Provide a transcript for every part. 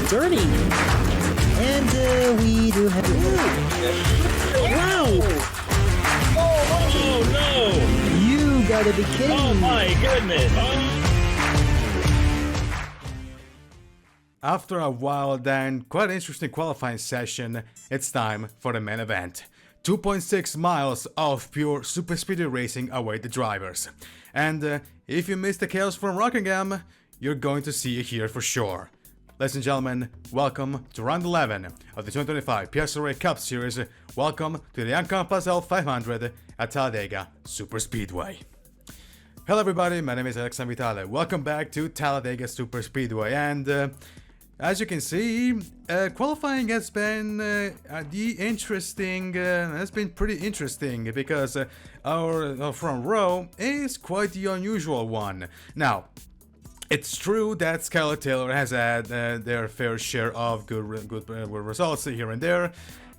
dirty. And we do have... Wow! Oh no! You gotta be kidding Oh me. my goodness! After a wild and quite interesting qualifying session, it's time for the main event. 2.6 miles of pure superspeedway racing await the drivers. And if you missed the chaos from Rockingham, you're going to see it here for sure. Ladies and gentlemen, welcome to round 11 of the 2025 PSRLA Cup Series. Welcome to the Encompass Health 500 at Talladega Superspeedway. Hello everybody, my name is Alexander Vitale. Welcome back to Talladega Superspeedway. And as you can see, qualifying has been has been pretty interesting because our front row is quite the unusual one. Now, it's true that Skylar Taylor has had their fair share of good results here and there.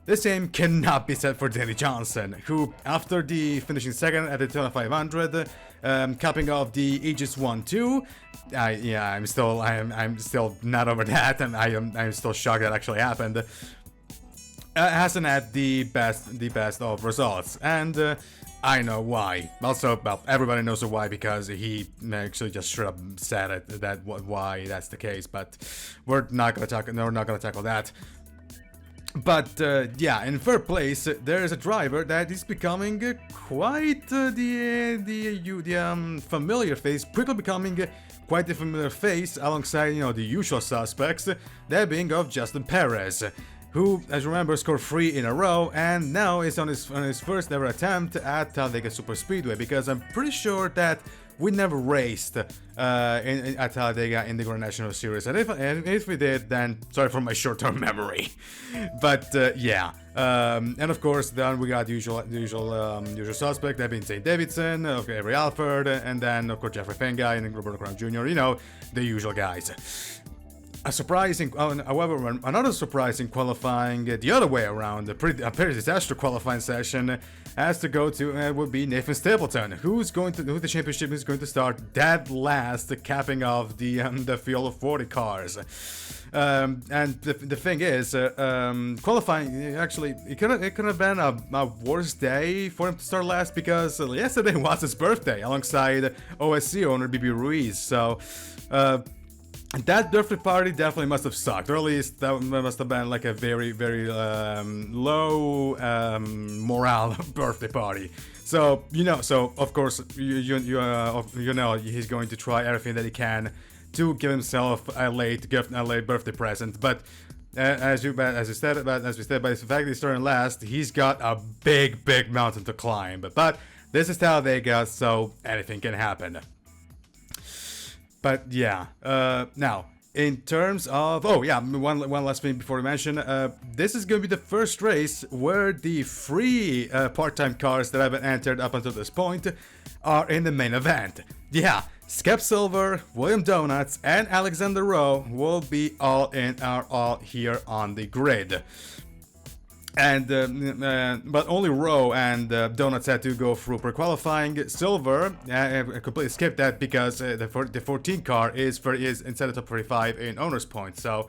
The same cannot be said for Danny Johnson, who, after the finishing second at the Daytona 500, capping off the Aegis 1-2, I'm still not over that, and I'm still shocked that actually happened. Hasn't had the best of results, and I know why. Also, well, everybody knows why because he actually just straight up said it why that's the case. But we're not gonna tackle that. But yeah, in third place there is a driver that is becoming quite the familiar face, quickly becoming quite the familiar face alongside the usual suspects, that being of Justin Perez, who, as you remember, scored 3 in a row and now is on his first ever attempt at Talladega Superspeedway, because I'm pretty sure that we never raced at Talladega in the Grand National Series, and if we did, then sorry for my short-term memory. But yeah, and of course then we got the usual suspect, that being St. Davidson, Avery Alford, and then of course Jeffrey Fengai and Roberto Crown Jr., the usual guys. Another surprising qualifying the other way around, a pretty disaster qualifying session has to go to would be Nathan Stapleton, who the championship is going to start dead last, capping off the field of 40 cars. And the thing is, qualifying actually it could have been a worse day for him to start last, because yesterday was his birthday alongside OSC owner BB Ruiz. So. That birthday party definitely must have sucked, or at least that must have been like a very, very low morale birthday party. So so of course he's going to try everything that he can to give himself a late birthday present. But as we said, by the fact that he's starting last, he's got a big mountain to climb. But this is Talladega, so anything can happen. But yeah, now in terms of one last thing before we mention, this is going to be the first race where the 3 part-time cars that have been entered up until this point are in the main event. Yeah, Skep Silver, William Donuts, and Alexander Rowe will be all here on the grid. And but only Rowe and Donuts had to go through pre-qualifying. Silver completely skipped that because the 14 car is instead of top 35 in owner's points. So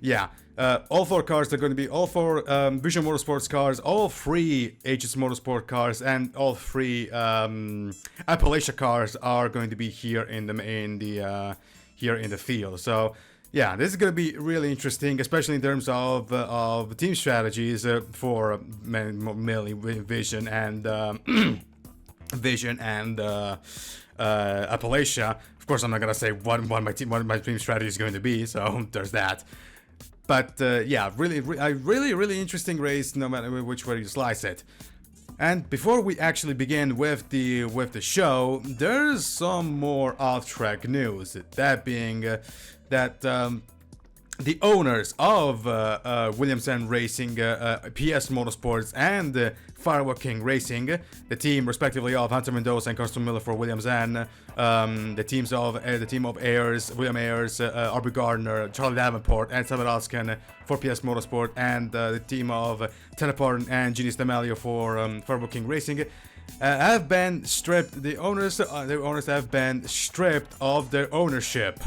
yeah, all 4 cars are going to be all 4 Vision Motorsports cars, all 3 Aegis Motorsport cars, and all 3 Appalachia cars are going to be here in the field. So. Yeah, this is going to be really interesting, especially in terms of team strategies for mainly Vision and Appalachia. Of course, I'm not going to say what my team strategy is going to be, so there's that. But yeah, really interesting race, no matter which way you slice it. And before we actually begin with the show, there's some more off-track news. That being that the owners of Williamson Racing, PS Motorsports, and Firework King Racing, the team respectively of Hunter Mendoza and Carson Miller for Williams, and the team of Ayers, William Ayers, Aubrey Gardner, Charlie Davenport, and Samuel Alsken for PS Motorsport, and the team of Tanner Parton and Gene Stamelio for Firework King Racing. Have been stripped. The owners have been stripped of their ownership.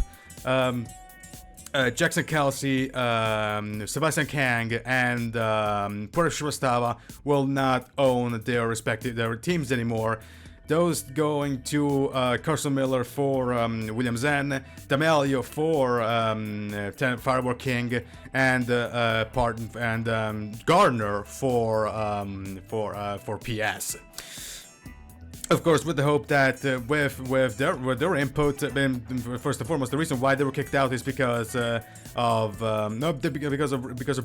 Jackson Kelsey, Sebastian Kang, and Puerto Shivastava will not own their teams anymore. Those going to Carson Miller for William Zen, D'Amelio for Firework King, and Gardner for PS. Of course, with the hope that with their input, first and foremost, the reason why they were kicked out is because of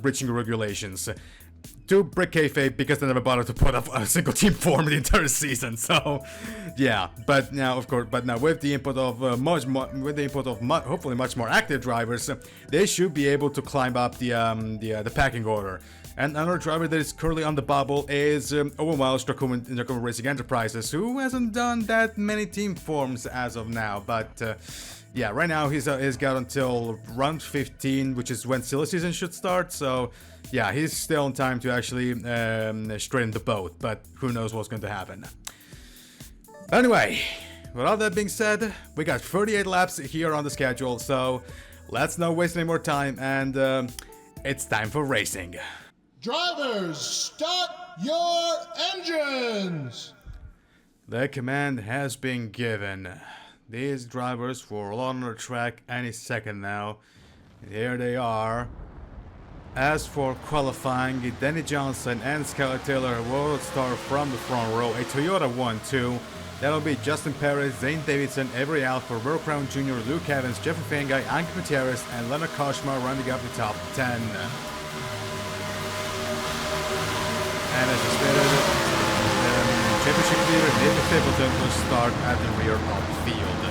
breaching regulations. To break kayfabe because they never bothered to put up a single team form the entire season. So, yeah. But now, of course, with the input of hopefully much more active drivers, they should be able to climb up the packing order. And another driver that is currently on the bubble is Owen Wells, Dracoma Racing Enterprises, who hasn't done that many team forms as of now. But yeah, right now he's got until round 15, which is when silly season should start. So yeah, he's still in time to actually straighten the boat. But who knows what's going to happen. Anyway, with all that being said, we got 38 laps here on the schedule. So let's not waste any more time, and it's time for racing. Drivers, start your engines! The command has been given. These drivers will on the track any second now. Here they are. As for qualifying, Denny Johnson and Skylar Taylor will start from the front row. A Toyota 1-2. That'll be Justin Perez, Zane Davidson, Avery Alford, Will Crown Jr., Luke Evans, Jeffrey Fengai, Anke Gutierrez, and Leonard Koshmar rounding up the top 10. And as I stated, championship leader Nathan Stapleton will start at the rear of the field.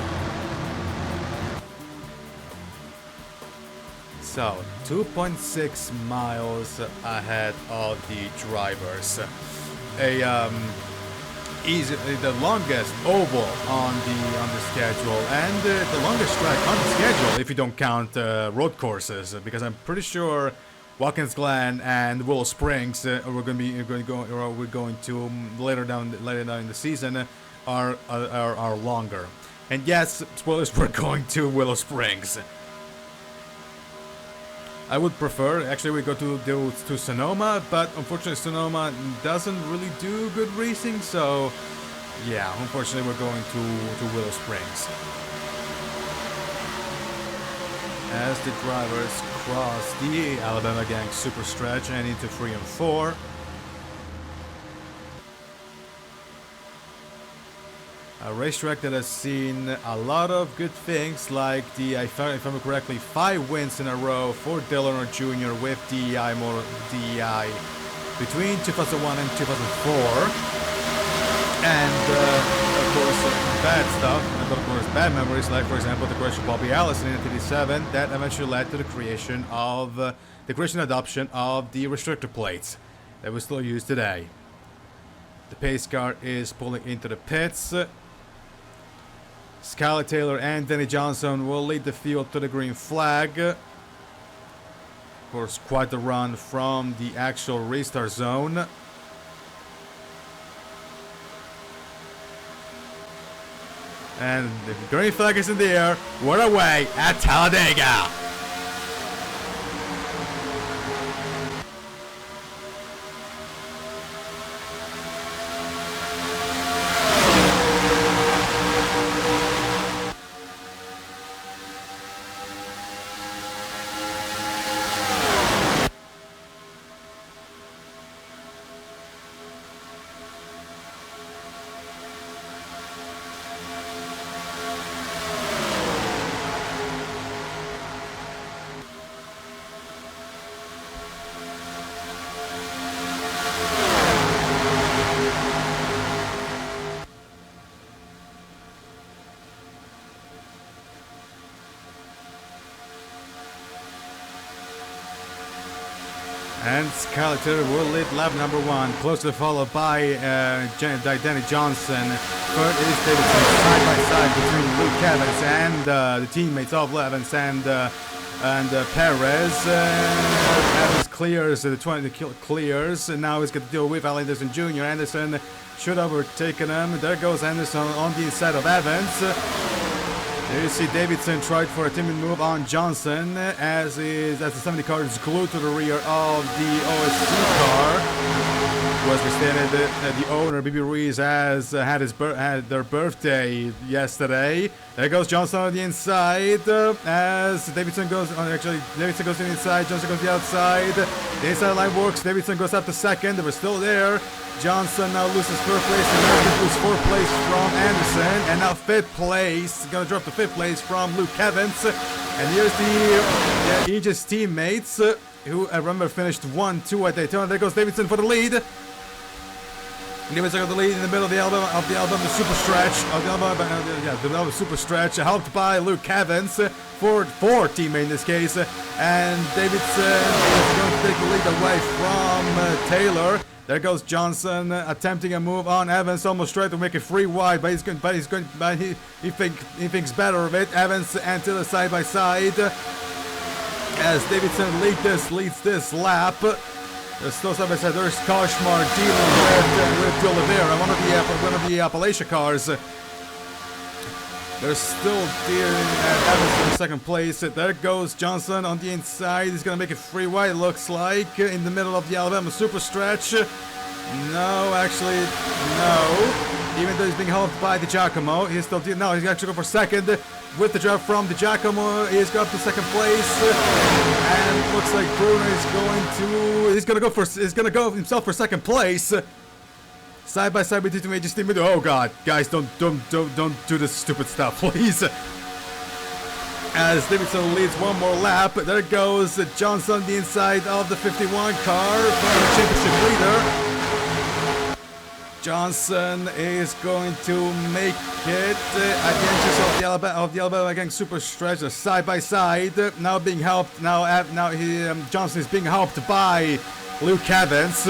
So, 2.6 miles ahead of the drivers. The longest oval on the schedule, and the longest track on the schedule if you don't count road courses, because I'm pretty sure Watkins Glen and Willow Springs we're going to later down in the season are longer. And yes, spoilers, we're going to Willow Springs. I would prefer, actually, we go to Sonoma, but unfortunately Sonoma doesn't really do good racing, so yeah, unfortunately we're going to Willow Springs. As the drivers cross the Alabama Gang super stretch and into 3 and 4. A racetrack that has seen a lot of good things, like if I remember correctly, 5 wins in a row for Dillon Jr. with DEI between 2001 and 2004. And of course, bad stuff, and of course bad memories, like for example the crash of Bobby Allison in 1987, that eventually led to the creation and adoption of the restrictor plates that we still use today. The pace car is pulling into the pits. Skylar Taylor and Denny Johnson will lead the field to the green flag. Of course, quite the run from the actual restart zone. And the green flag is in the air. We're away at Talladega. And Skylar Taylor will lead lap number 1, closely followed by Denny Johnson. Third is Davidson, side by side between Luke Evans and the teammates of Evans and Perez. Evans clears the 20 clears, and now he's got to deal with Anderson Jr. Anderson should have overtaken him. There goes Anderson on the inside of Evans. There you see Davidson tried for a timid move on Johnson as the 70 car is glued to the rear of the OSC car. Was stated that the owner, BB Ruiz, has had their birthday yesterday. There goes Johnson on the inside as Davidson goes. Davidson goes to the inside. Johnson goes to the outside. The inside line works. Davidson goes up to second. They were still there. Johnson now loses third place and now loses fourth place from Anderson, and now fifth place. Gonna drop to fifth place from Luke Evans. And here's the Aegis teammates who I remember finished 1-2 at Daytona. There goes Davidson for the lead. Davidson got the lead in the middle of the Alabama super stretch. The Alabama super stretch, helped by Luke Evans, four teammate in this case, and Davidson is going to take the lead away from Taylor. There goes Johnson attempting a move on Evans, almost tried to make it free wide, but he thinks better of it. Evans and Taylor side by side as Davidson leads this lap. There's still side by side. There's Koshmar dealing with De Oliveira, one of the Appalachia cars. They're still dealing at Evans in second place. There goes Johnson on the inside. He's gonna make it free wide, looks like, in the middle of the Alabama super stretch. No, actually, no. Even though he's being helped by DiGiacomo, he's still dealing. No, he's actually going for second. With the drive from DiGiacomo, he's got up to second place, and looks like Bruno is he's gonna go himself for second place. Side by side with the two major team. Oh god, guys, don't do this stupid stuff, please. As Davidson leads one more lap, there goes Johnson on the inside of the 51 car from the championship leader. Johnson is going to make it at the entrance of the Alabama Gang Super Stretch, side by side. Now being helped. Johnson is being helped by Luke Evans.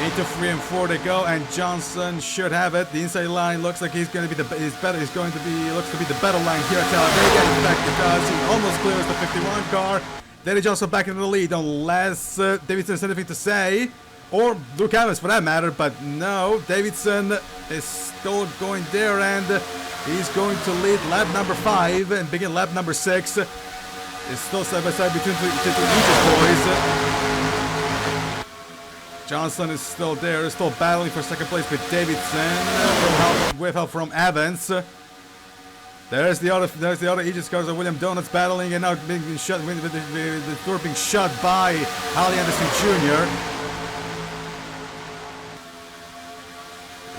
Into 3 and 4 to go, and Johnson should have it. The inside line looks like he's going to be looks to be the better line here at Talladega. In fact, because he almost clears the 51 car. Then Johnson back into the lead, unless Davidson has anything to say. Or Luke Evans for that matter, but no, Davidson is still going there, and he's going to lead lap number 5 and begin lap number 6. It's still side by side between each boys. Johnson is still there, still battling for second place with Davidson, with help from Evans. There's the other Aegis cars of William Donuts battling, and now being shut with the door being shut by Holly Anderson Jr.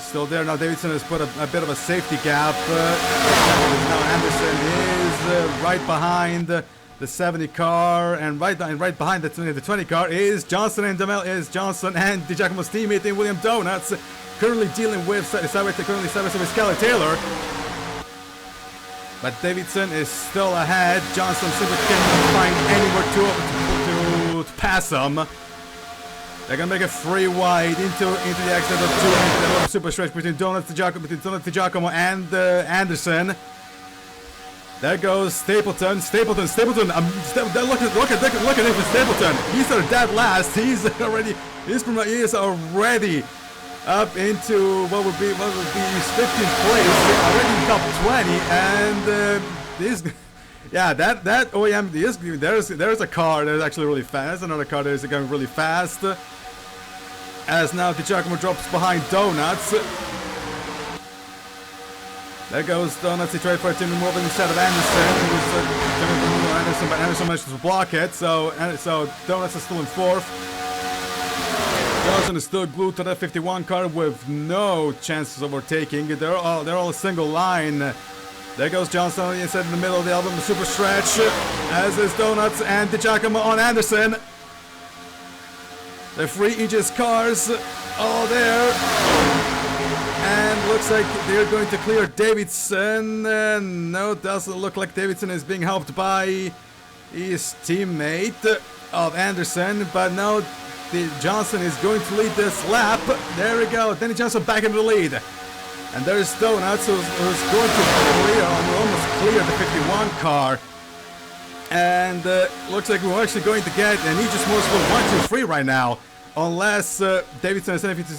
Still there. Now Davidson has put a bit of a safety gap. Now Anderson is right behind the 70 car, and right behind the 20 car is Johnson and DiGiacomo's teammate in William Donuts, currently dealing with side by side with Skylar Taylor. But Davidson is still ahead. Johnson simply cannot find anywhere to pass him. They're gonna make a free wide into the exit of 2 super stretch between Donuts, DiGiacomo, and Anderson. There goes Stapleton. Look at him for Stapleton. He's dead last. He is already up into what would be his 15th place, already in top 20, and that OEM there's a car that's actually really fast. Another car that is going really fast. As now DiGiacomo drops behind Donuts. There goes Donuts. He tried for a team move instead of Anderson. But Anderson managed to block it. So Donuts is still in 4th. Johnson is still glued to that 51 car with no chances of overtaking. They're all a single line. There goes Johnson on the inside in the middle of the Alabama super stretch. As is Donuts and DiGiacomo on Anderson. The 3 Aegis cars all there. And looks like they're going to clear Davidson. No, it doesn't look like Davidson is being helped by his teammate of Anderson. But no, Johnson is going to lead this lap. There we go. Danny Johnson back into the lead. And there's Donuts who's going to almost clear the 51 car. And looks like we're actually going to get an Aegis Motorsport 1, 2, 3 right now. unless Davidson has anything to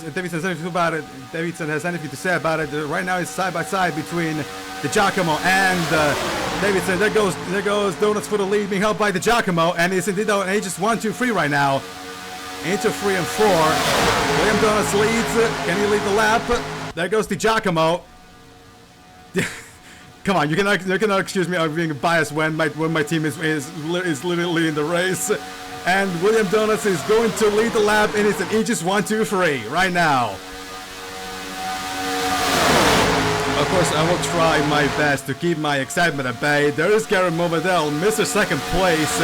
say about it. Right now it's side by side between the Giacomo and Davidson. There goes Donuts for the lead, being held by the Giacomo, and it's indeed on ages 1, 2, 3 right now. Into 3 and 4. William Donuts leads. Can he lead the lap? There goes the Giacomo. Come on, you cannot accuse me of being biased when my team is literally in the race. And William Donuts is going to lead the lap, and it's an Aegis 1, 2, 3 right now. Of course, I will try my best to keep my excitement at bay. There is Garen Movadel, Mr. Second Place.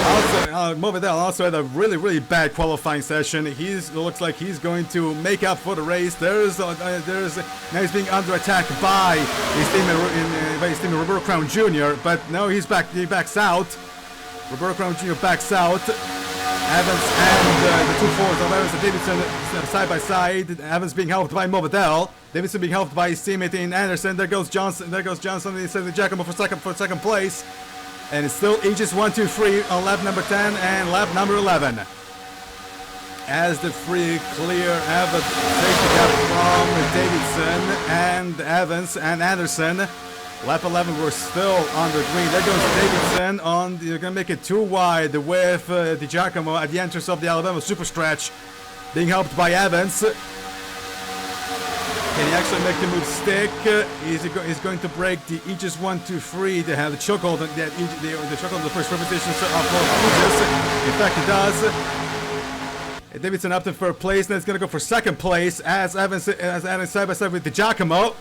Also, Movadel also had a really bad qualifying session. Looks like he's going to make up for the race. Now he's being under attack by his teammate Roberto Crown Jr. But no, he backs out. Roberto Crown Jr. backs out. Evans and the 2 forwards of Evans and Davidson side by side. Evans being helped by Movadel. Davidson being helped by his teammate in Anderson. There goes Johnson. He sends the Giacomo for second place. And it's still Aegis 1, 2, 3 on lap number 10 and lap number 11. As the free clear Evans safety gap from Davidson and Evans and Anderson. Lap 11, we're still under green. There goes Davidson they're gonna make it too wide with the Giacomo at the entrance of the Alabama super stretch, being helped by Evans. Can he actually make the move stick? He's going to break the Aegis 1, 2, 3 to have the chokehold, the chokehold of the first repetition of Aegis. In fact, it does. Davidson up to third place, and it's gonna go for second place as Evans side by side with the Giacomo.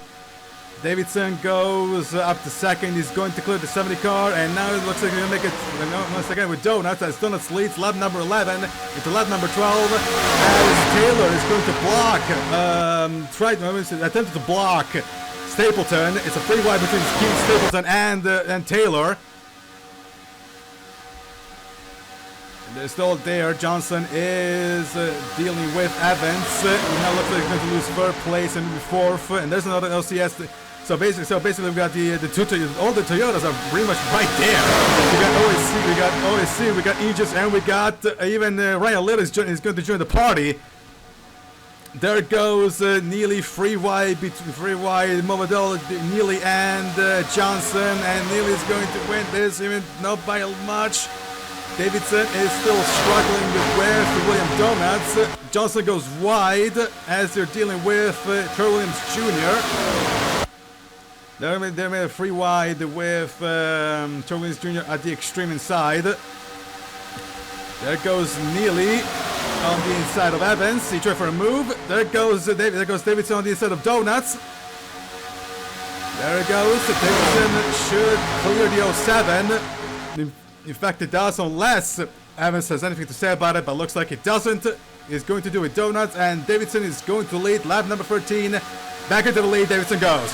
Davidson goes up to second. He's going to clear the 70 car, and now it looks like he's going to make it once again with Donuts, as Donuts leads lap number 11 into lap number 12, as Taylor is going to block, attempted to block Stapleton. It's a free wide between Keith Stapleton and Taylor. And they're still there. Johnson is dealing with Evans. Now looks like he's going to lose third place and maybe fourth, and there's another LCS. So basically, we've got all the Toyotas are pretty much right there. We got OSC, we got Aegis, and we got even Ryan Little is going to join the party. There goes Neely free wide, Movadel, Neely and Johnson, and Neely is going to win this, even not by much. Davidson is still struggling with William Donuts. Johnson goes wide as they're dealing with Trevor Williams Jr. They made a free wide with Trevor Williams Jr. at the extreme inside. There goes Neely on the inside of Evans. He tried for a move. There goes Davidson on the inside of Donuts. There it goes. Davidson should clear the 07. In fact, it does, unless Evans has anything to say about it, but looks like it doesn't. He's going to do it Donuts, and Davidson is going to lead lap number 13. Back into the lead, Davidson goes.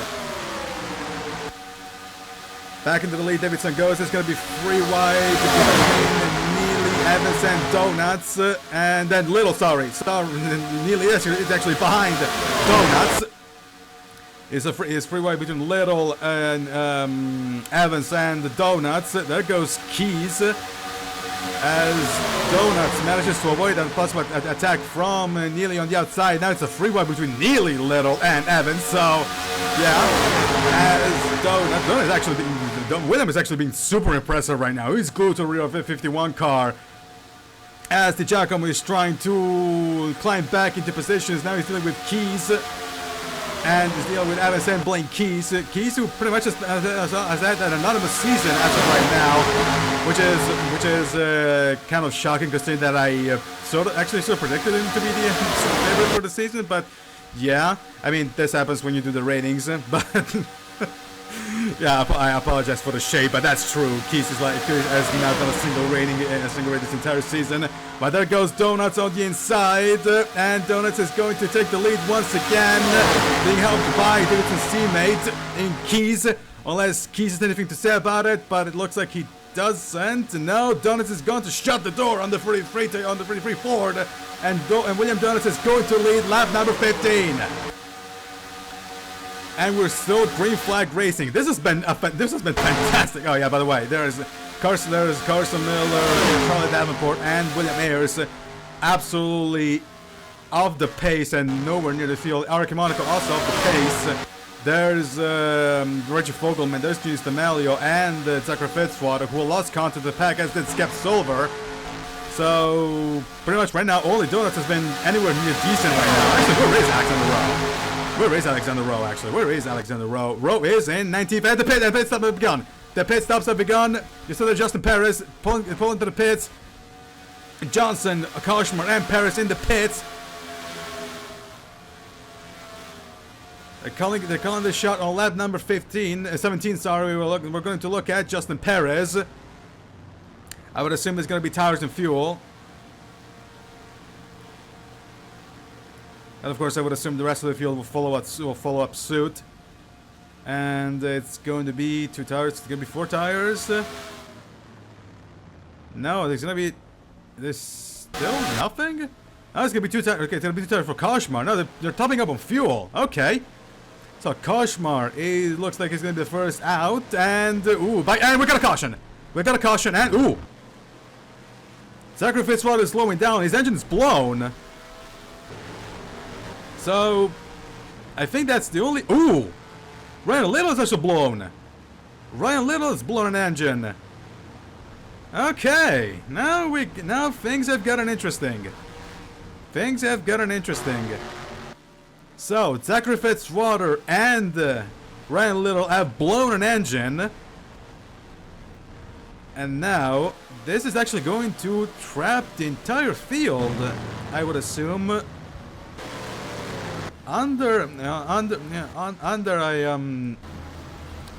Back into the lead, Davidson goes. It's going to be free wide between Neely, Evans, and Donuts. And then Little, sorry. Neely is actually behind Donuts. It's free wide between Little and Evans and the Donuts. There goes Keys as Donuts manages to avoid a possible attack from Neely on the outside. Now it's a free wide between Neely, Little, and Evans. So, yeah, as Donuts actually William is actually being super impressive right now. He's glued to the rear of the 51 car. As the Giacomo is trying to climb back into positions. Now he's dealing with Keys. And is dealing with Evans and Blaine Keys. Keys, who pretty much has had an anonymous season as of right now, which is kind of shocking, considering that I sort of predicted him to be the favorite for the season. But yeah, I mean, this happens when you do the ratings. But yeah, I apologize for the shade, but that's true. Keys has not done a single rating this entire season. But there goes Donuts on the inside, and Donuts is going to take the lead once again, being helped by Davidson's teammate in Keys, unless Keys has anything to say about it, but it looks like he doesn't. No, Donuts is going to shut the door on the free Ford, and William Donuts is going to lead lap number 15. And we're still green flag racing. This has been fantastic. Oh yeah, by the way, there's Carson Miller, Charlie Davenport, and William Ayers absolutely off the pace and nowhere near the field. Eric Monaco also off the pace. There's Reggie Fogelman, there's Genius D'Amelio, and Zachary Fitzwater, who lost contact to the pack, as did Skep Silver. So, pretty much right now, only Donuts has been anywhere near decent right now. Actually, where is Alexander Rowe? Where is Alexander Rowe, actually? Where is Alexander Rowe? Rowe is in 19th, and the pit stops have begun. The pit stops have begun. You saw that Justin Perez pulling to the pits. Johnson, Koshmar, and Perez in the pits. They're calling the shot on lap number 17. Sorry, we're going to look at Justin Perez. I would assume there's going to be tires and fuel. And of course, I would assume the rest of the field will follow up suit. And it's going to be 2 tires. It's going to be 4 tires. No, there's going to be. There's still nothing. Oh, it's going to be 2 tires. Okay, it's going to be 2 tires for Koshmar. No, they're topping up on fuel. Okay. So Koshmar, it looks like he's going to be the first out. And and we got a caution. We got a caution. And Zachary Fitzwater is slowing down. His engine is blown. So, I think that's the only... Ryan Little is also blown. Ryan Little has blown an engine. Okay. Now things have gotten interesting. Things have gotten interesting. So, Zachary Fitzwater and Ryan Little have blown an engine. And now, this is actually going to trap the entire field, I would assume, under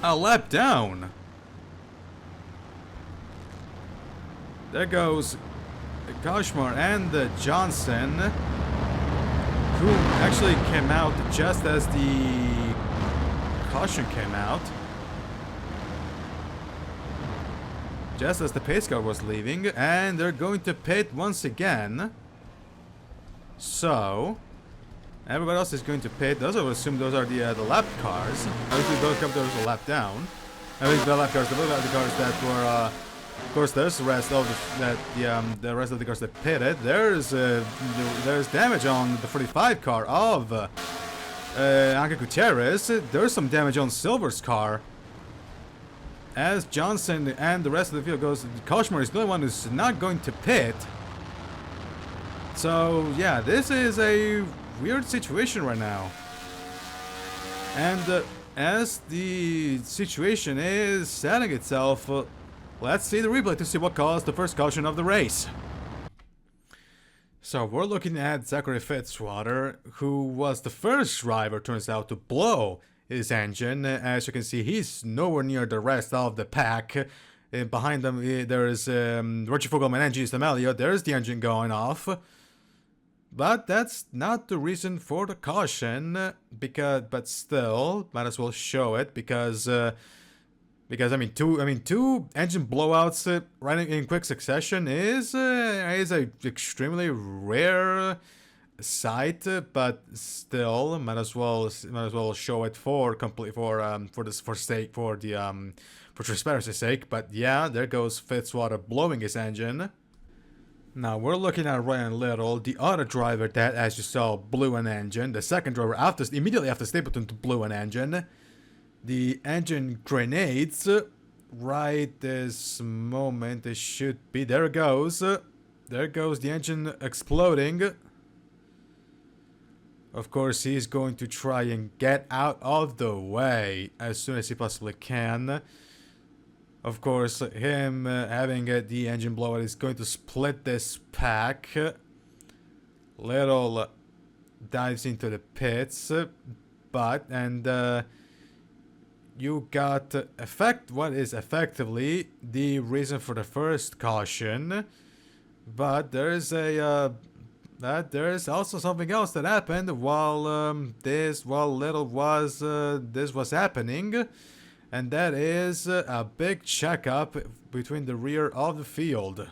a lap down. There goes Koshmar and Johnson, who actually came out just as the caution came out. Just as the pace car was leaving, and they're going to pit once again. So, everybody else is going to pit. Those I would assume those are the lap cars. Obviously, those come there was a lap down. I think the lap cars, the cars that were, of course, there's the rest of the rest of the cars that pitted. There's damage on the 45 car of Angel Gutierrez. There's some damage on Silver's car. As Johnson and the rest of the field goes, Koshmar is the only one who's not going to pit. So, yeah, this is a weird situation right now. And as the situation is setting itself, let's see the replay to see what caused the first caution of the race. So, we're looking at Zachary Fitzwater, who was the first driver, turns out, to blow his engine. As you can see, he's nowhere near the rest of the pack. Behind them, there is Richie Fogelman and Genius D'Amelio. There's the engine going off. But that's not the reason for the caution, but still, might as well show it because I mean, two engine blowouts running in quick succession is a extremely rare sight, but still might as well show it for transparency's sake. But yeah, there goes Fitzwater blowing his engine. Now we're looking at Ryan Little, the other driver that, as you saw, blew an engine. The second driver immediately after Stapleton blew an engine. The engine grenades right this moment. It should be. There it goes. There goes the engine exploding. Of course, he's going to try and get out of the way as soon as he possibly can. Of course, him having the engine blowout is going to split this pack. Little dives into the pits, you got what is effectively the reason for the first caution. But there's also something else that happened while this was happening, and that is a big checkup between the rear of the field.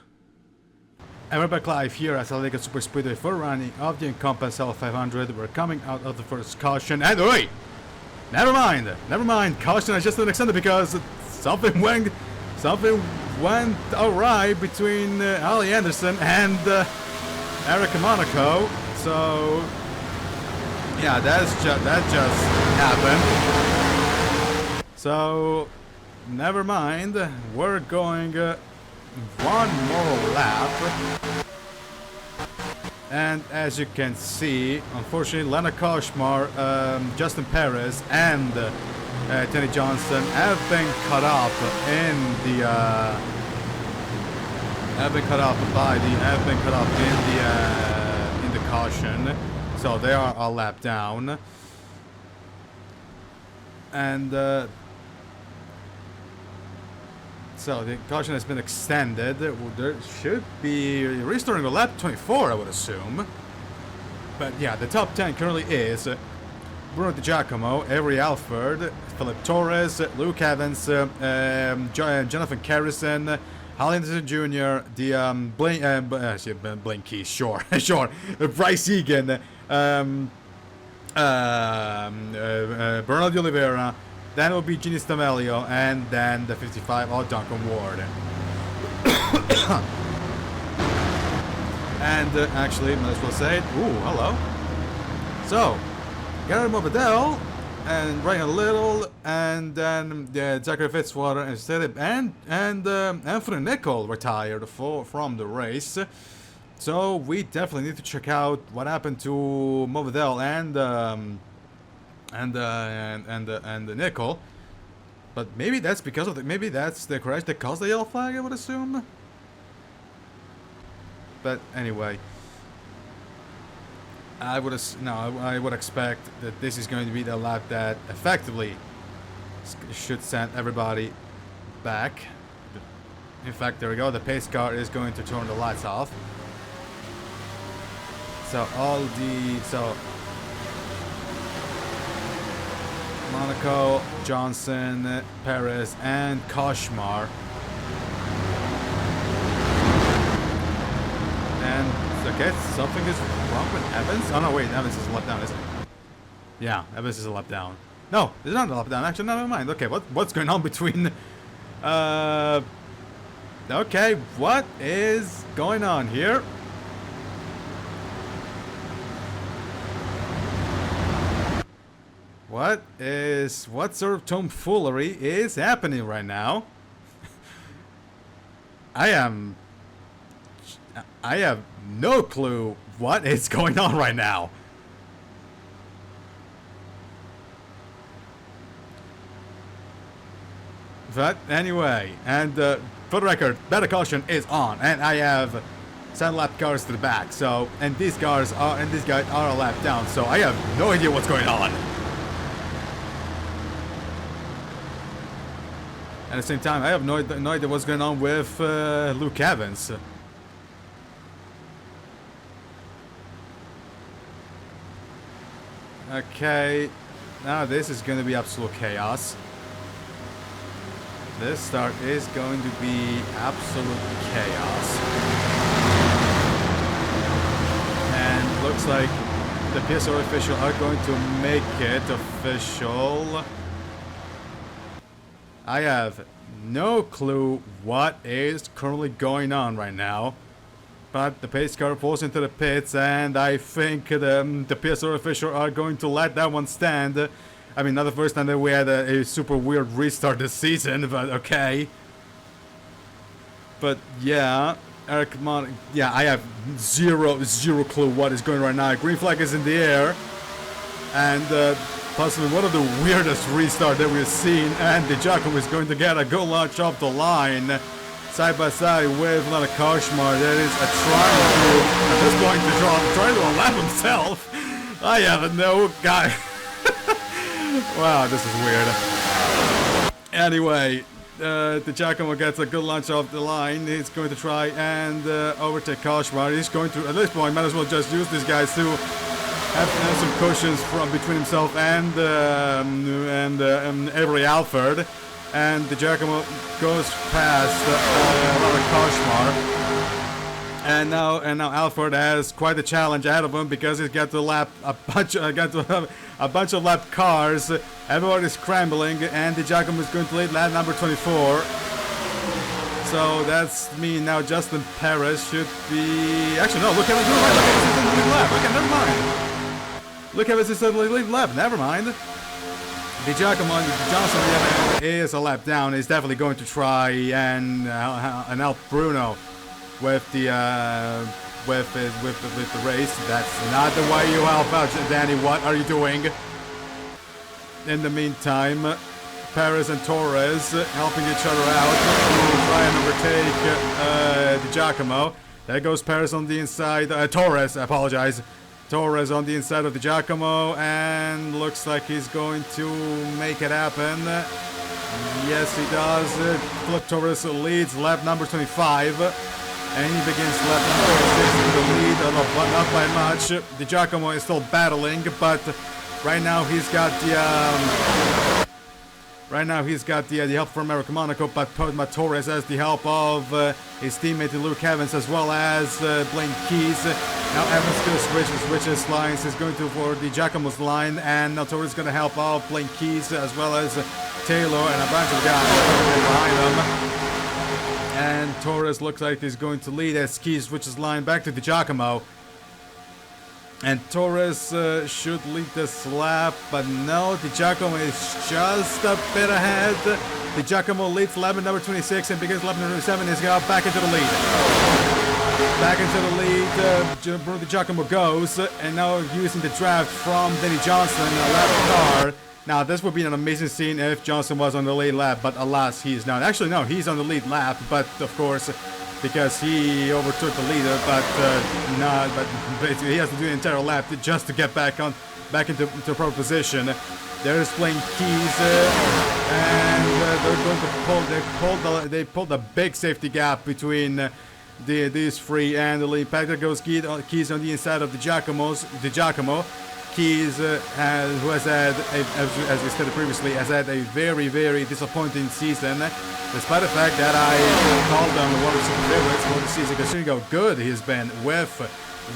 And we're back live here at Talladega Superspeedway for running of the Encompass Health 500. We're coming out of the first caution, and wait, never mind. Caution is just extended because something went awry between Ali Anderson and Eric Monaco. So yeah, that just happened. So never mind. We're going one more lap. And as you can see, unfortunately, Lena Koshmar, Justin Perez, and Tony Johnson have been cut off in the caution, so they are a lap down. And so the caution has been extended. There should be restoring the lap 24, I would assume. But yeah, the top 10 currently is Bruno Di Giacomo, Avery Alford, Philip Torres, Luke Evans, Jonathan Carrison, Holly Anderson Jr., the Blinky, sure, sure, Bryce Egan, Bernard de Oliveira. Then it will be Ginny Stamelio, and then the 55, Duncan Ward. And actually, might as well say it. Ooh, hello. So, Gary Morbidelli, and Ryan Little, and then Zachary Fitzwater, and Anthony Nicol retired from the race. So we definitely need to check out what happened to Morbidelli and the Nicol, but maybe that's because of maybe that's the crash that caused the yellow flag, I would assume. But anyway, I would expect that this is going to be the lap that effectively should send everybody back. In fact, there we go. The pace car is going to turn the lights off. So Monaco, Johnson, Perez, and Koshmar. And okay, something is wrong with Evans. Oh no, wait, Evans is a lap down, isn't it? Yeah, Evans is a lap down. No, it's not a lap down. Actually, never mind. Okay, what's going on between? Okay, what is going on here? What sort of tomfoolery is happening right now? I have no clue what is going on right now. But anyway, and for the record, better caution is on, and I have 7 lap cars to the back. So, and these guys are a lap down. So I have no idea what's going on. At the same time, I have no idea what's going on with Luke Evans. Okay, now this is going to be absolute chaos. This start is going to be absolute chaos. And looks like the PSRLA official are going to make it official. I have no clue what is currently going on right now, but the pace car falls into the pits, and I think the PSRLA official are going to let that one stand. I mean, not the first time that we had a super weird restart this season, but okay. But yeah, Eric, yeah, I have zero clue what is going on right now. Green flag is in the air, and possibly one of the weirdest restarts that we've seen, and Di Giacomo is going to get a good launch off the line, side by side with Lena Koshmar. That is a triangle at this point trying to lap himself. I have no guy. Wow, this is weird. Anyway, Di Giacomo gets a good launch off the line. He's going to try and overtake Koshmar. He's going to, at this point, might as well just use these guys to have some cushions from between himself and Avery Alford. And Di Giacomo goes past Koshmar. And now Alford has quite a challenge ahead of him because he's got to lap a bunch of lap cars. Everybody's scrambling, and Di Giacomo is going to lead lap number 24. So that's me now. Justin Perez should be. Actually, no. Look at it. Look at it. It's in the lead lap. Okay, never mind. Look at it. It's in the lead lap. Never mind. The Giacomo Johnson is a lap down. He's definitely going to try and help Bruno with the with the race. That's not the way you help out, Danny. What are you doing? In the meantime, Perez and Torres helping each other out to try and overtake the Giacomo. There goes Perez on the inside. Torres, I apologize. Torres on the inside of the Giacomo, and looks like he's going to make it happen. Yes, he does. Flip Torres leads lap number 25, and he begins lap number 26 in the lead, but not by much. The Giacomo is still battling, but right now he's got the help from Eric Monaco, but Torres has the help of his teammate Luke Evans, as well as Blaine Keys. Now Evans going to switch his lines. He's going to for the Giacomo's line, and now Torres is going to help out Blaine Keys as well as Taylor and a bunch of guys behind him. And Torres looks like he's going to lead as Keys switches line back to the Giacomo. And Torres should lead this lap, but no, the Giacomo is just a bit ahead. The Giacomo leads lap number 26 and begins lap number 27. He's got back into the lead. Back into the lead, Bruno the Giacomo goes, and now using the draft from Denny Johnson, a lap car. Now, this would be an amazing scene if Johnson was on the lead lap, but alas, he is not. Actually, no, he's on the lead lap, but of course, because he overtook the leader, but basically he has to do an entire lap just to get back into proper position. There's Blaine Keys, and they're going to pulled a big safety gap between these three and the lead pack. There goes Keys on the inside of the Giacomo. Keys, who has had, as we said previously, has had a very, very disappointing season, despite the fact that I called them one of his favorites for the season, considering how good he's been with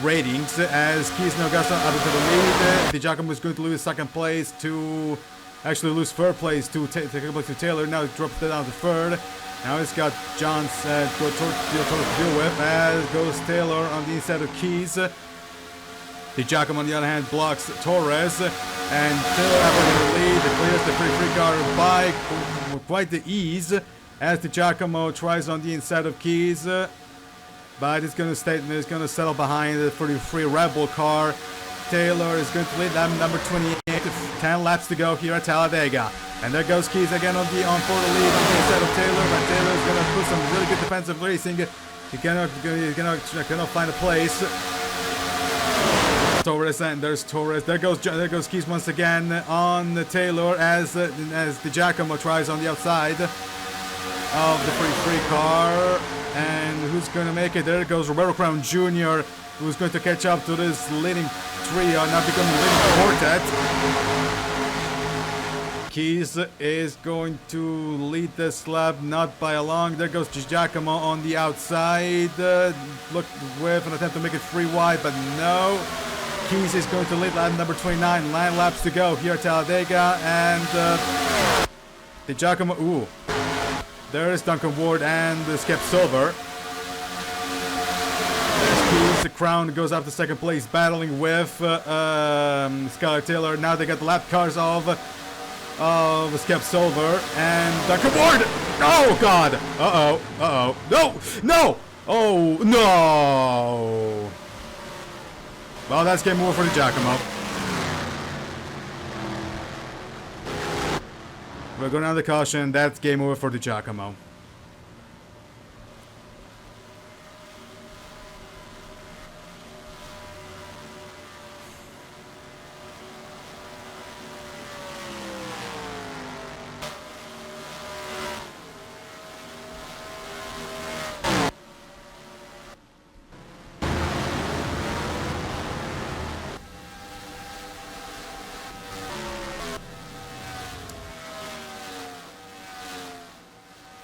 ratings. As Keys now gets up into the lead, the Giacomo is going to lose second place to, actually lose third place to Taylor. Now drops it down to third. Now he's got Johns to deal with, as goes Taylor on the inside of Keys. The Giacomo, on the other hand, blocks Torres, and Taylor having the lead, clears the free car by quite the ease, as the Giacomo tries on the inside of Keys, but it's going to settle behind the 33 Red Bull car. Taylor is going to lead lap number 28, 10 laps to go here at Talladega. And there goes Keys again for the lead on the inside of Taylor, but Taylor is going to put some really good defensive racing. He cannot find a place. Torres, and there's Torres. There goes Keys once again on Taylor as the Giacomo tries on the outside of the free car. And who's going to make it? There goes Roberto Crown Jr., who's going to catch up to this leading trio, now becoming leading quartet. Keys is going to lead this lap, not by a long. There goes Giacomo on the outside. Look with an attempt to make it 3 wide, but no. Keys is going to lead lap number 29. 9 laps to go here at Talladega, and the Giacomo. Ooh, there is Duncan Ward and Skip Silver. There's Keys. The Crown goes up to second place, battling with Skylar Taylor. Now they got the lap cars of Skip Silver and Duncan Ward. Oh God! No! Oh no! Well, that's game over for the Giacomo. We're going down the caution. That's game over for the Giacomo.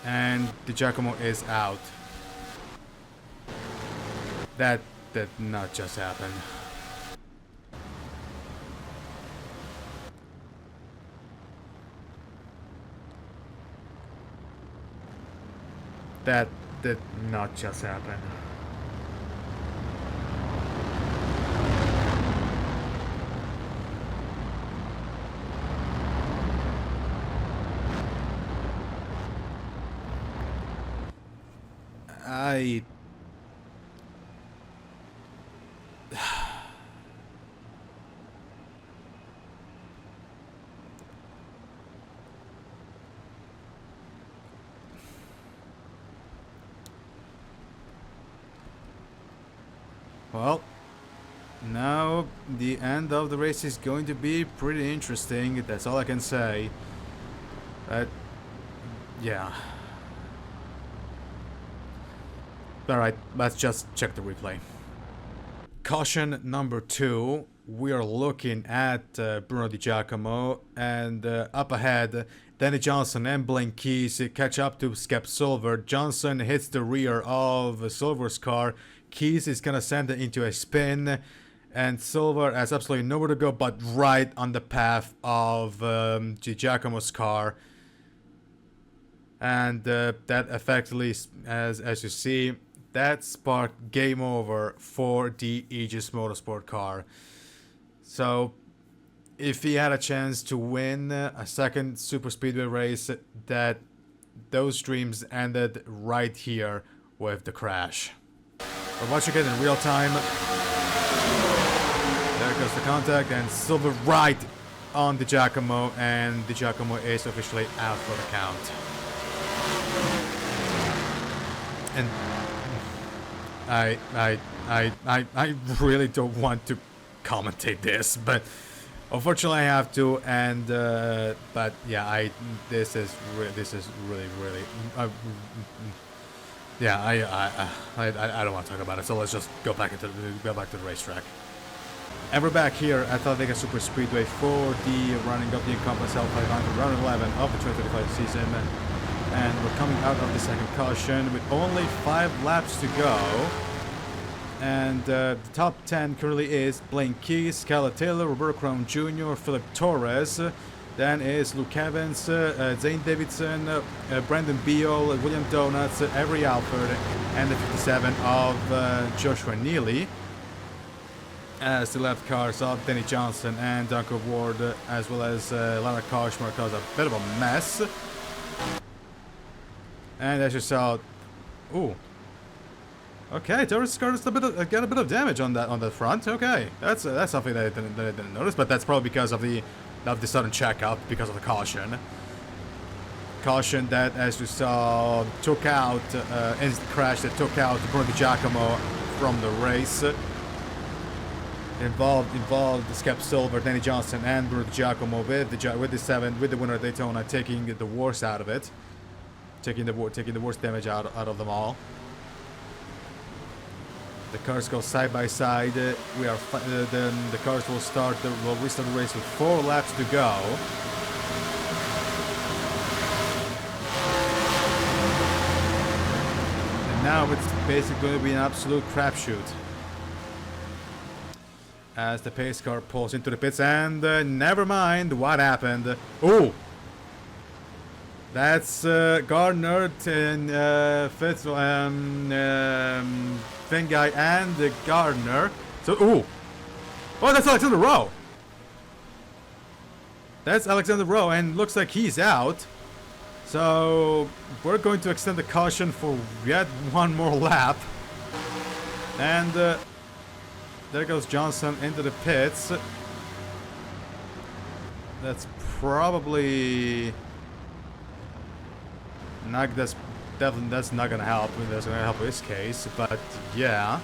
And the Giacomo is out. That did not just happen. That did not just happen. I... Well, now the end of the race is going to be pretty interesting, that's all I can say. But, yeah. Alright, let's just check the replay. Caution number 2, we are looking at Bruno Di Giacomo, and up ahead, Danny Johnson and Blaine Keys catch up to Skep Silver. Johnson hits the rear of Silver's car. Keys is gonna send it into a spin, and Silver has absolutely nowhere to go but right on the path of Di Giacomo's car. And that effectively, as you see, that sparked game over for the Aegis Motorsport car. So, if he had a chance to win a second Super Speedway race, that those dreams ended right here with the crash. We're watching it in real time. There goes the contact, and Silver right on Di Giacomo, and Di Giacomo is officially out for the count. And I really don't want to commentate this, but unfortunately I have to. And but yeah, this is really yeah, I don't want to talk about it. So let's just go back to the racetrack. And we're back here at Talladega Superspeedway for the running of the Encompass Health 500, round 11 of the 2025 season. And we're coming out of the second caution with only 5 laps to go. And the top 10 currently is Blaine Keys, Skylar Taylor, Roberto Crown Jr., Philip Torres. Then is Luke Evans, Zane Davidson, Brandon Beal, William Donuts, Avery Alford, and the 57 of Joshua Neely. As the left cars of Danny Johnson and Duncan Ward, as well as Lara Koshmar, cause a bit of a mess. And as you saw, ooh, okay, Torres got a bit of damage on that front. Okay, that's something that I didn't notice, but that's probably because of the sudden checkup, because of the caution. Caution that, as you saw, took out instant crash that took out Bruno Di Giacomo from the race. Involved Skep Silver, Danny Johnson, and Bruno Di Giacomo with the winner of Daytona, taking the worst out of it, taking the worst damage out of them all. The cars go side by side. We are then the cars will restart the race with 4 laps to go. And now it's basically going to be an absolute crapshoot as the pace car pulls into the pits, and never mind what happened. Oh, that's Gardner and Fitz, Finn Guy and Gardner. So, ooh, oh, that's Alexander Rowe. That's Alexander Rowe, and looks like he's out. So we're going to extend the caution for yet one more lap, and there goes Johnson into the pits. That's probably not. That's not gonna help. That's gonna help his case, but yeah.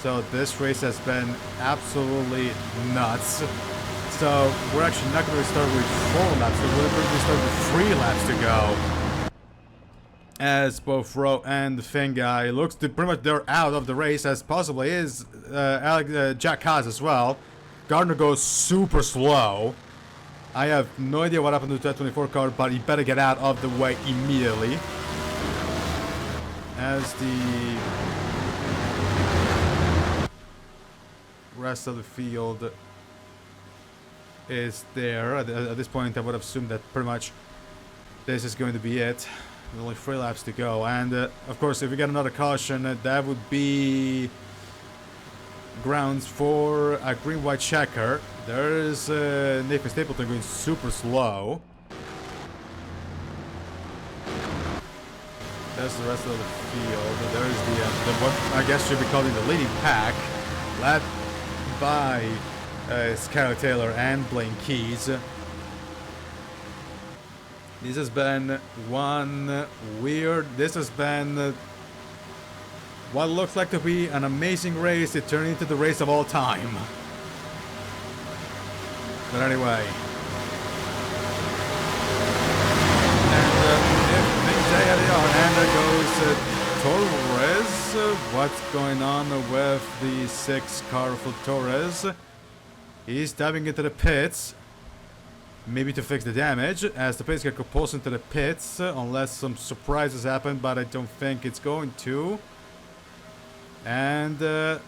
So this race has been absolutely nuts. So we're actually not going to start with 4 laps. So we're going to start with 3 laps to go. As both Rowe and the Finn guy looks to pretty much they're out of the race, as possibly is Jack Haas as well. Gardner goes super slow. I have no idea what happened to the 2024 car, but he better get out of the way immediately. As the rest of the field is there. At this point, I would have assumed that pretty much this is going to be it. Only 3 laps to go, and of course, if we get another caution, that would be grounds for a green-white checker. There's Nathan Stapleton going super slow. There's the rest of the field. There's the what I guess should be called the leading pack, led by Skylar Taylor and Blaine Keys. This has been one weird. This has been what looks like to be an amazing race. It turned into the race of all time. But anyway, and they are. And there goes Torres. What's going on with the 6 car for Torres? He's diving into the pits. Maybe to fix the damage, as the pace get pulls into the pits, unless some surprises happen, but I don't think it's going to. And with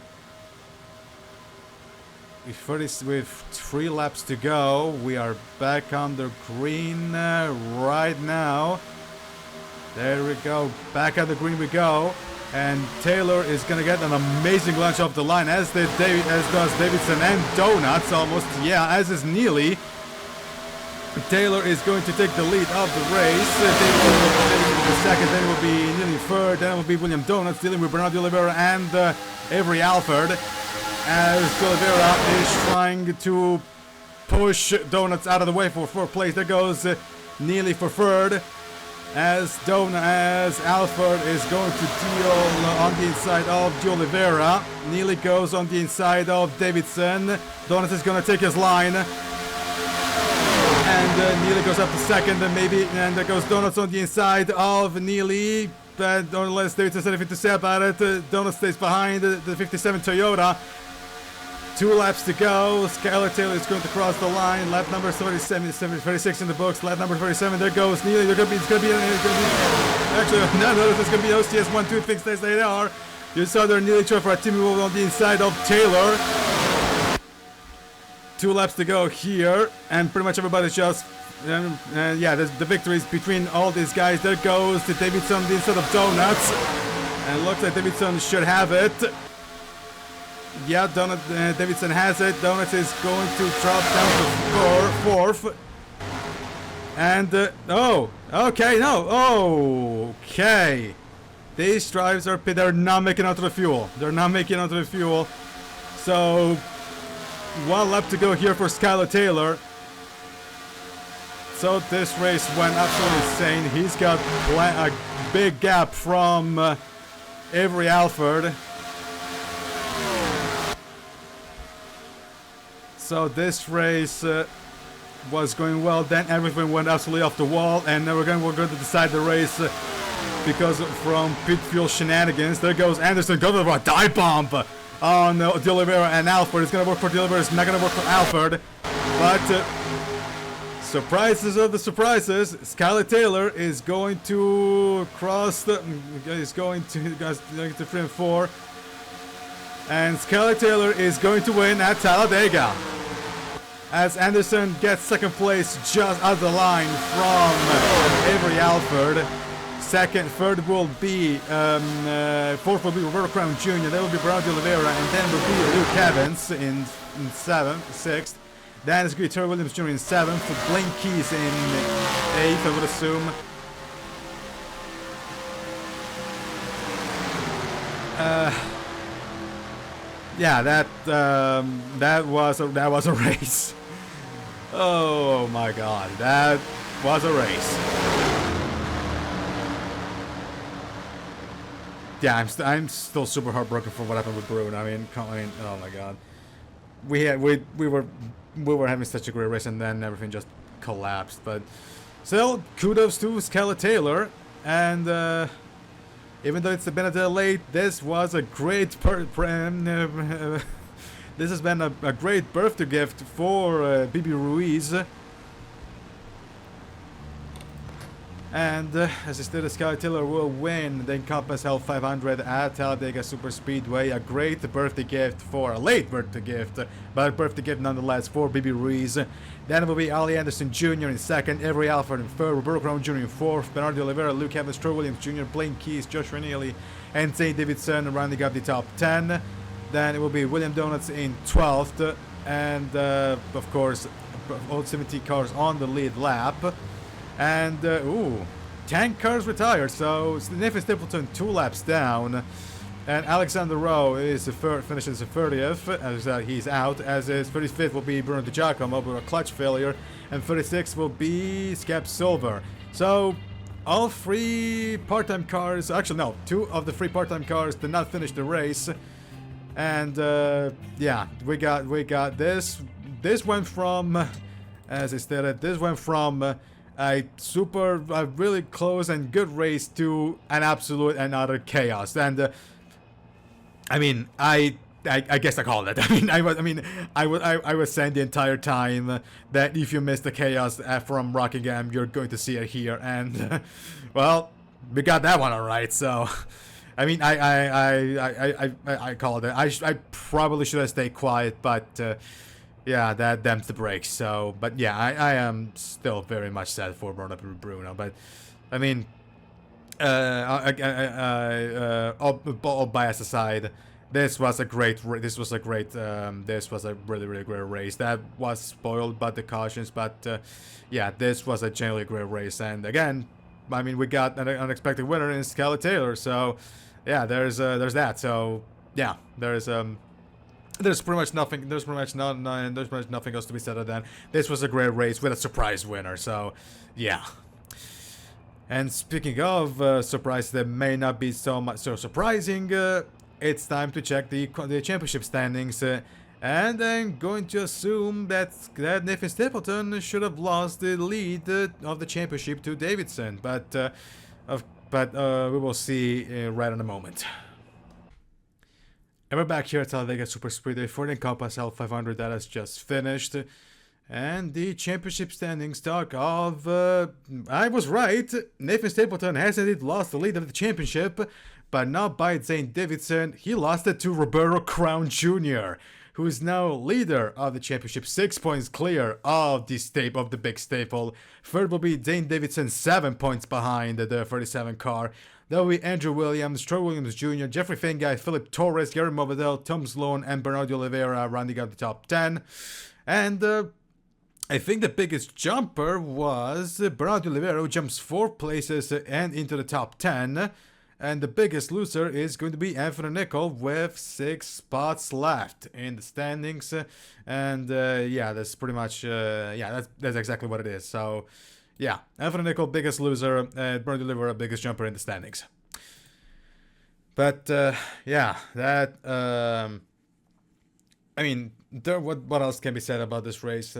3 laps to go, we are back on the green right now. There we go, back at the green we go, and Taylor is gonna get an amazing launch off the line, as does Davidson and Donuts almost. Yeah, as is Neely. Taylor is going to take the lead of the race. Davidson will be second, then it will be Neely third, then it will be William Donuts dealing with Bernardo Oliveira and Avery Alford. As Oliveira is trying to push Donuts out of the way for 4th place. There goes Neely for 3rd. As Alford is going to deal on the inside of Di Oliveira. Neely goes on the inside of Davidson. Donuts is going to take his line. And Neely goes up to 2nd, and there goes Donuts on the inside of Neely. But unless Davidson has anything to say about it, Donuts stays behind the 57 Toyota. 2 laps to go. Skylar Taylor is going to cross the line. Lap number 36 in the books. Lap number 37. There goes Neely. It's going to be. Actually, no, it's going to be OCS 1, 2 things. They are. You saw there Neely try for a team move on the inside of Taylor. 2 laps to go here, and pretty much everybody's just. Yeah, the victories between all these guys. There goes to Davidson on the inside of Donuts, and it looks like Davidson should have it. Yeah, Davidson has it. Donuts is going to drop down to 4th. And, oh, okay, no, okay. These drives they're not making it onto the fuel. They're not making it onto the fuel. So, 1 lap to go here for Skylar Taylor. So this race went absolutely insane. He's got a big gap from Avery Alford. So this race was going well. Then everything went absolutely off the wall, and we're going to decide the race because from pit fuel shenanigans. There goes Anderson, goes for a dive bomb on Di Oliveira and Alford. It's going to work for Di Oliveira. It's not going to work for Alford. But surprises of the surprises. Skylar Taylor is going to cross the. He's going to 3 and 4. And Skylar Taylor is going to win at Talladega. As Anderson gets 2nd place just out of the line from Avery Alford. 3rd will be 4th will be Roberto Crown Jr. Then will be Bernardo Oliveira, and then will be Luke Evans in 6th. Then it's going to be Terry Williams Jr. in 7th. Blaine Keys in 8th, I would assume. Yeah, that was a race. Oh my God, that was a race. Yeah, I'm still super heartbroken for what happened with Bruin. I mean, oh my God, we were having such a great race, and then everything just collapsed. But still, kudos to Skylar Taylor, and even though it's been a day late, this was a great this has been a great birthday gift for BB Ruiz. And as I stated, Sky Taylor will win the Encompass Health 500 at Talladega Superspeedway. A great birthday gift a late birthday gift, but a birthday gift nonetheless for BB Ruiz. Then it will be Ali Anderson Jr. in second, Avery Alford in third, Roberto Crown Jr. in fourth, Bernardo Oliveira, Luke Evans, Troy Williams Jr., Blaine Keys, Joshua Neely, and Zane Davidson rounding up the top 10. Then it will be William Donuts in 12th, and of course, all 70 cars on the lead lap. And, 10 cars retired, so Nathan Stapleton 2 laps down. And Alexander Rowe is finishes the 30th, as he's out, as his 35th will be Bruno Di Giacomo with a clutch failure, and 36th will be Scap Silver. So, all 3 part-time cars, actually no, 2 of the 3 part-time cars did not finish the race. And, yeah, we got this. This went from, as I stated, this went from a really close and good race to an absolute and utter chaos. And I mean, I guess I called it. I was saying the entire time that if you miss the chaos from Rockingham, you're going to see it here. And well, we got that one alright. So I mean, I called it. I probably should have stayed quiet, but. Yeah, that damns the brakes. So, but yeah, I am still very much sad for Bruno. But I mean, all bias aside, this was a really great race. That was spoiled by the cautions, but yeah, this was a genuinely great race. And again, I mean, we got an unexpected winner in Skylar Taylor. So yeah, there's that. So yeah, there's pretty much nothing else to be said other than this was a great race with a surprise winner. So yeah. And speaking of surprise that may not be so surprising, it's time to check the championship standings. And I'm going to assume that Nathan Stapleton should have lost the lead of the championship to Davidson, but we will see right in a moment. And we're back here at Talladega Superspeedway for the Encompass Health 500 that has just finished. And the championship standings talk of... I was right, Nathan Stapleton has indeed lost the lead of the championship, but not by Zane Davidson. He lost it to Roberto Crown Jr., who is now leader of the championship, 6 points clear of the big staple. Third will be Zane Davidson, 7 points behind the 37 car. That will be Andrew Williams, Troy Williams Jr., Jeffrey Finguy, Philip Torres, Gary Movadell, Tom Sloan, and Bernardo Oliveira rounding out the top 10. And I think the biggest jumper was Bernardo Oliveira, who jumps 4 places and into the top 10. And the biggest loser is going to be Anthony Nicol with 6 spots left in the standings. And yeah, that's pretty much, yeah, that's exactly what it is. So yeah, Anthony Nicol, biggest loser, Bernardo Oliveira, biggest jumper in the standings. But yeah, that, I mean, what else can be said about this race?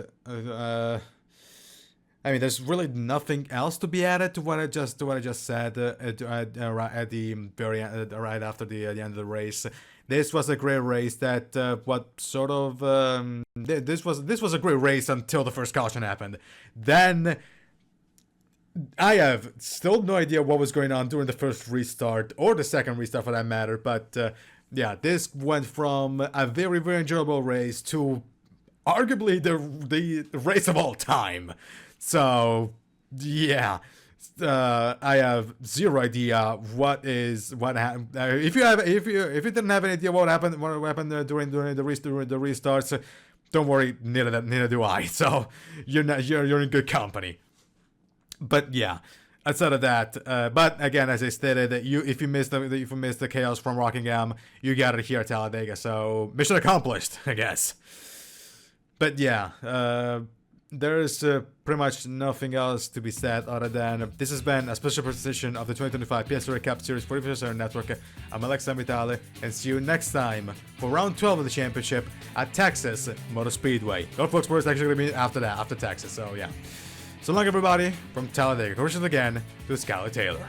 I mean, there's really nothing else to be added to what I just said at the very end, right after the end of the race. This was a great race. That this was a great race until the first caution happened. Then I have still no idea what was going on during the first restart or the second restart for that matter. But yeah, this went from a very enjoyable race to arguably the race of all time. So yeah, I have zero idea what happened. If you didn't have any idea what happened during the restarts, don't worry, neither do I. So you're in good company. But yeah, outside of that, but again, as I stated, if you missed the chaos from Rockingham, you got it here at Talladega. So mission accomplished, I guess. But yeah, there's pretty much nothing else to be said other than this has been a special presentation of the 2025 PSRLA Cup Series for the PSRLA Network. I'm Alex Vitale, and see you next time for round 12 of the championship at Texas Motor Speedway. Norfolk Sports is actually going to be after Texas, so yeah. So long, everybody, from Talladega. Congratulations again to Skylar Taylor.